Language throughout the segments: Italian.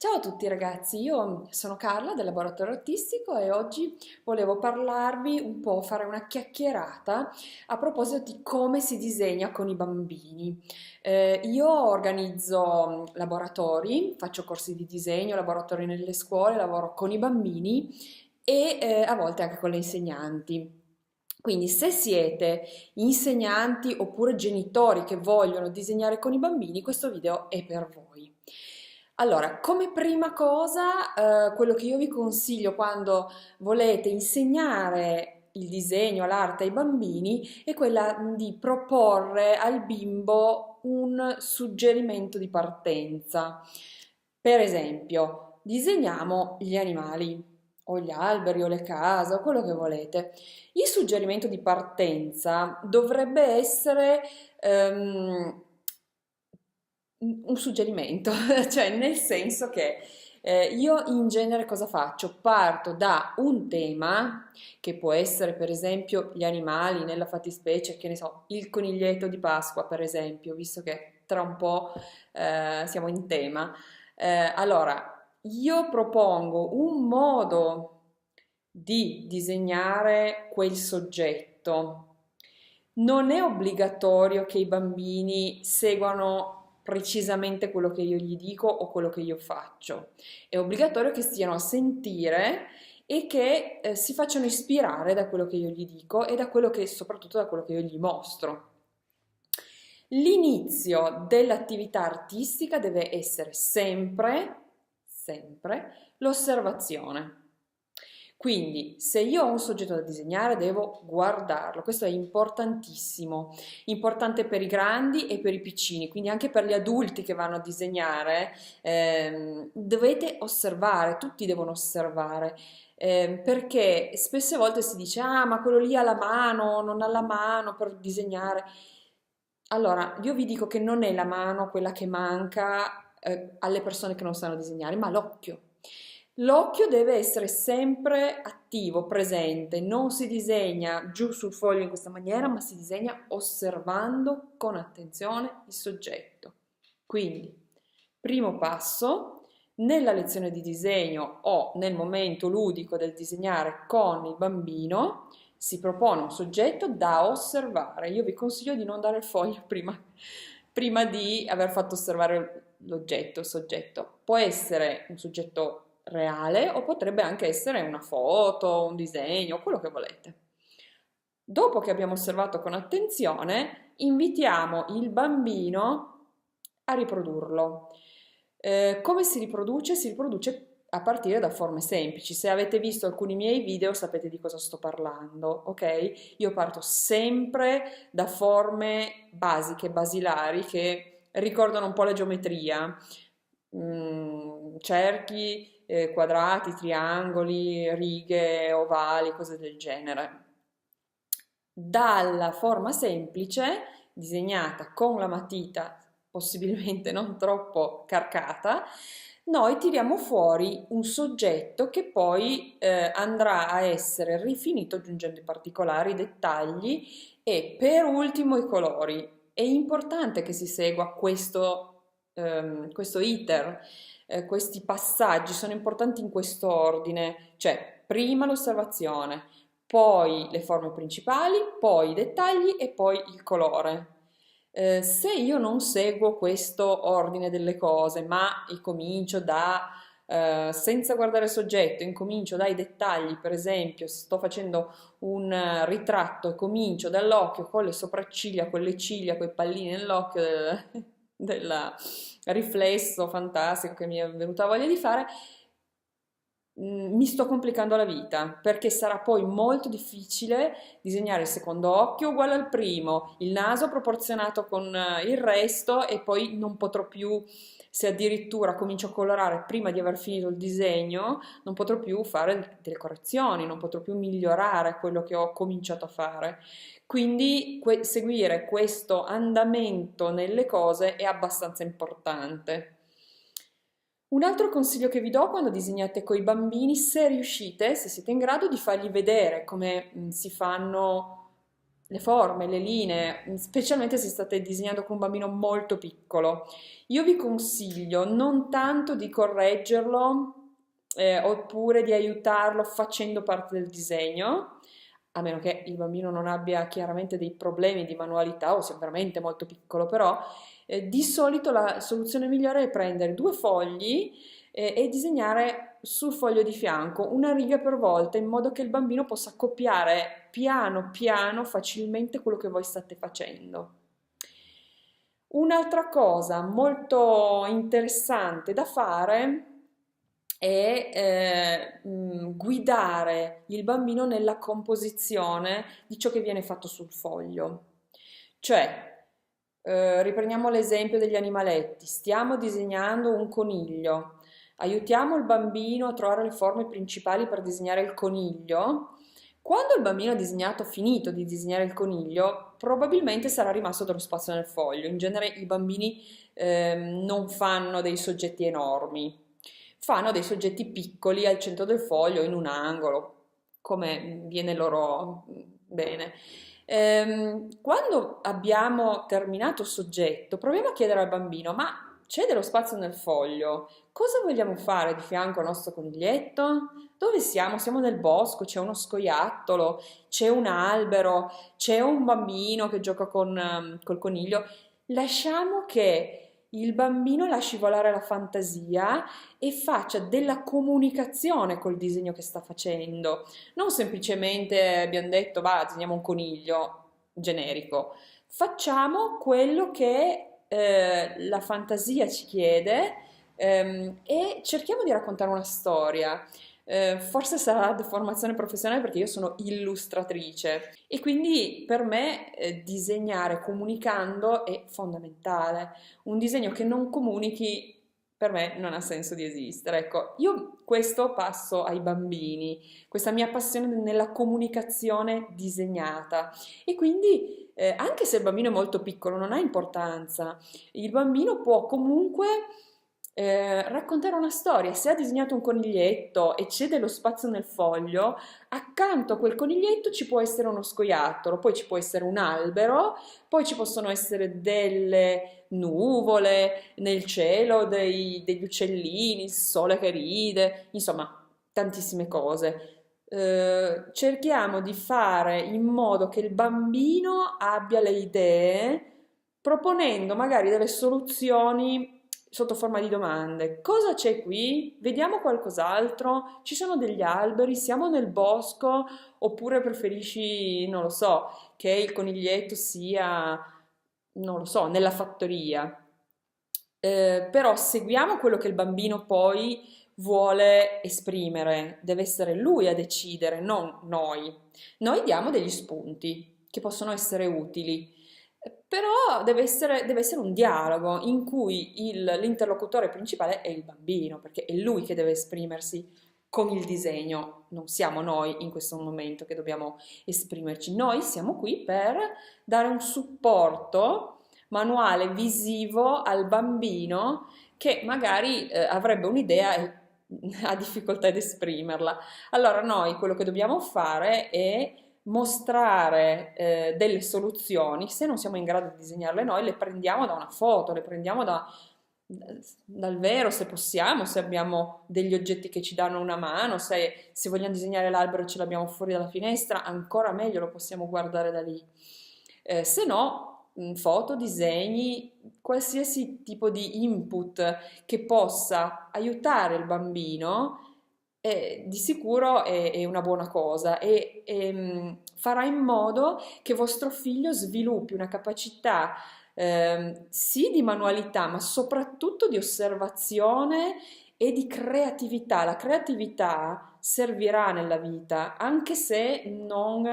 Ciao a tutti ragazzi, io sono Carla del Laboratorio Artistico e oggi volevo parlarvi un po', fare una chiacchierata a proposito di come si disegna con i bambini. Io organizzo laboratori, faccio corsi di disegno, laboratori nelle scuole, lavoro con i bambini e a volte anche con le insegnanti. Quindi se siete insegnanti oppure genitori che vogliono disegnare con i bambini, questo video è per voi. Allora, come prima cosa, quello che io vi consiglio quando volete insegnare il disegno, l'arte ai bambini è quella di proporre al bimbo un suggerimento di partenza. Per esempio, disegniamo gli animali o gli alberi o le case o quello che volete. Il suggerimento di partenza dovrebbe essere un suggerimento, cioè nel senso che io in genere cosa faccio? Parto da un tema che può essere per esempio gli animali, nella fattispecie, che ne so, il coniglietto di Pasqua per esempio, visto che tra un po' siamo in tema. Allora, io propongo un modo di disegnare quel soggetto. Non è obbligatorio che i bambini seguano precisamente quello che io gli dico o quello che io faccio. È obbligatorio che stiano a sentire e che si facciano ispirare da quello che io gli dico e da quello che, soprattutto da quello che io gli mostro. L'inizio dell'attività artistica deve essere sempre l'osservazione. Quindi, se io ho un soggetto da disegnare, devo guardarlo. Questo è importantissimo, importante per i grandi e per i piccini, quindi anche per gli adulti che vanno a disegnare, dovete osservare, tutti devono osservare. Perché spesse volte si dice, ah, ma quello lì ha la mano, non ha la mano per disegnare. Allora, io vi dico che non è la mano quella che manca alle persone che non sanno disegnare, ma l'occhio. L'occhio deve essere sempre attivo, presente, non si disegna giù sul foglio in questa maniera, ma si disegna osservando con attenzione il soggetto. Quindi, primo passo, nella lezione di disegno o nel momento ludico del disegnare con il bambino, si propone un soggetto da osservare. Io vi consiglio di non dare il foglio prima di aver fatto osservare l'oggetto, il soggetto. Può essere un soggetto reale o potrebbe anche essere una foto, un disegno, quello che volete. Dopo che abbiamo osservato con attenzione, invitiamo il bambino a riprodurlo. Come si riproduce? Si riproduce a partire da forme semplici. Se avete visto alcuni miei video sapete di cosa sto parlando, ok? Io parto sempre da forme basiche, basilari, che ricordano un po' la geometria. Cerchi, quadrati, triangoli, righe, ovali, cose del genere. Dalla forma semplice, disegnata con la matita, possibilmente non troppo carcata, noi tiriamo fuori un soggetto che poi andrà a essere rifinito aggiungendo i particolari, i dettagli e per ultimo i colori. È importante che si segua questo iter, questi passaggi sono importanti in questo ordine, cioè prima l'osservazione, poi le forme principali, poi i dettagli e poi il colore. Se io non seguo questo ordine delle cose, ma incomincio senza guardare il soggetto, incomincio dai dettagli, per esempio, se sto facendo un ritratto e comincio dall'occhio con le sopracciglia, con le ciglia, con i pallini nell'occhio del riflesso fantastico che mi è venuta voglia di fare, mi sto complicando la vita perché sarà poi molto difficile disegnare il secondo occhio uguale al primo, il naso proporzionato con il resto e poi non potrò più, se addirittura comincio a colorare prima di aver finito il disegno, non potrò più fare delle correzioni, non potrò più migliorare quello che ho cominciato a fare. Quindi seguire questo andamento nelle cose è abbastanza importante. Un altro consiglio che vi do quando disegnate con i bambini, se riuscite, se siete in grado di fargli vedere come si fanno le forme, le linee, specialmente se state disegnando con un bambino molto piccolo. Io vi consiglio non tanto di correggerlo, oppure di aiutarlo facendo parte del disegno, a meno che il bambino non abbia chiaramente dei problemi di manualità o sia veramente molto piccolo, però di solito la soluzione migliore è prendere due fogli e disegnare sul foglio di fianco una riga per volta in modo che il bambino possa copiare piano piano facilmente quello che voi state facendo. Un'altra cosa molto interessante da fare è guidare il bambino nella composizione di ciò che viene fatto sul foglio. Cioè, riprendiamo l'esempio degli animaletti, stiamo disegnando un coniglio, aiutiamo il bambino a trovare le forme principali per disegnare il coniglio. Quando il bambino ha disegnato, finito di disegnare il coniglio, probabilmente sarà rimasto dello spazio nel foglio. In genere i bambini non fanno dei soggetti enormi, fanno dei soggetti piccoli al centro del foglio, in un angolo, come viene loro bene. Quando abbiamo terminato il soggetto, proviamo a chiedere al bambino, ma c'è dello spazio nel foglio? Cosa vogliamo fare di fianco al nostro coniglietto? Dove siamo? Siamo nel bosco, c'è uno scoiattolo, c'è un albero, c'è un bambino che gioca col coniglio. Lasciamo che il bambino lasci volare la fantasia e faccia della comunicazione col disegno che sta facendo. Non semplicemente abbiamo detto, va, disegniamo un coniglio generico. Facciamo quello che la fantasia ci chiede e cerchiamo di raccontare una storia. Forse sarà deformazione professionale perché io sono illustratrice e quindi per me disegnare comunicando è fondamentale. Un disegno che non comunichi per me non ha senso di esistere. Ecco, io questo passo ai bambini, questa mia passione nella comunicazione disegnata e quindi anche se il bambino è molto piccolo non ha importanza, il bambino può comunque raccontare una storia. Se ha disegnato un coniglietto e c'è dello spazio nel foglio, accanto a quel coniglietto ci può essere uno scoiattolo, poi ci può essere un albero, poi ci possono essere delle nuvole nel cielo, degli uccellini, il sole che ride, insomma, tantissime cose. Cerchiamo di fare in modo che il bambino abbia le idee, proponendo magari delle soluzioni sotto forma di domande. Cosa c'è qui? Vediamo qualcos'altro? Ci sono degli alberi? Siamo nel bosco? Oppure preferisci, non lo so, che il coniglietto sia, non lo so, nella fattoria? Però seguiamo quello che il bambino poi vuole esprimere, deve essere lui a decidere, non noi. Noi diamo degli spunti che possono essere utili, però deve essere un dialogo in cui l'interlocutore principale è il bambino, perché è lui che deve esprimersi con il disegno, non siamo noi in questo momento che dobbiamo esprimerci. Noi siamo qui per dare un supporto manuale visivo al bambino che magari avrebbe un'idea e ha difficoltà ad esprimerla. Allora noi quello che dobbiamo fare è mostrare delle soluzioni. Se non siamo in grado di disegnarle noi, le prendiamo da una foto, le prendiamo dal vero, se possiamo, se abbiamo degli oggetti che ci danno una mano, se vogliamo disegnare l'albero e ce l'abbiamo fuori dalla finestra, ancora meglio, lo possiamo guardare da lì. Se no, foto, disegni, qualsiasi tipo di input che possa aiutare il bambino, di sicuro è una buona cosa e farà in modo che vostro figlio sviluppi una capacità sì di manualità, ma soprattutto di osservazione e di creatività. La creatività servirà nella vita, anche se non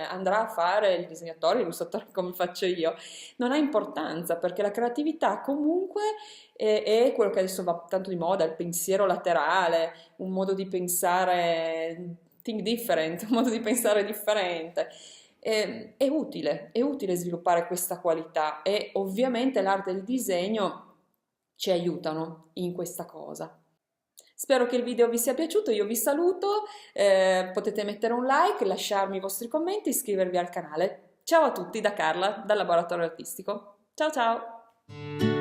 andrà a fare il disegnatore, l'illustratore come faccio io. Non ha importanza perché la creatività comunque è quello che adesso va tanto di moda, il pensiero laterale, un modo di pensare, think different, un modo di pensare differente. È utile sviluppare questa qualità e ovviamente l'arte e il disegno ci aiutano in questa cosa. Spero che il video vi sia piaciuto, io vi saluto, potete mettere un like, lasciarmi i vostri commenti e iscrivervi al canale. Ciao a tutti da Carla, dal Laboratorio Artistico. Ciao ciao!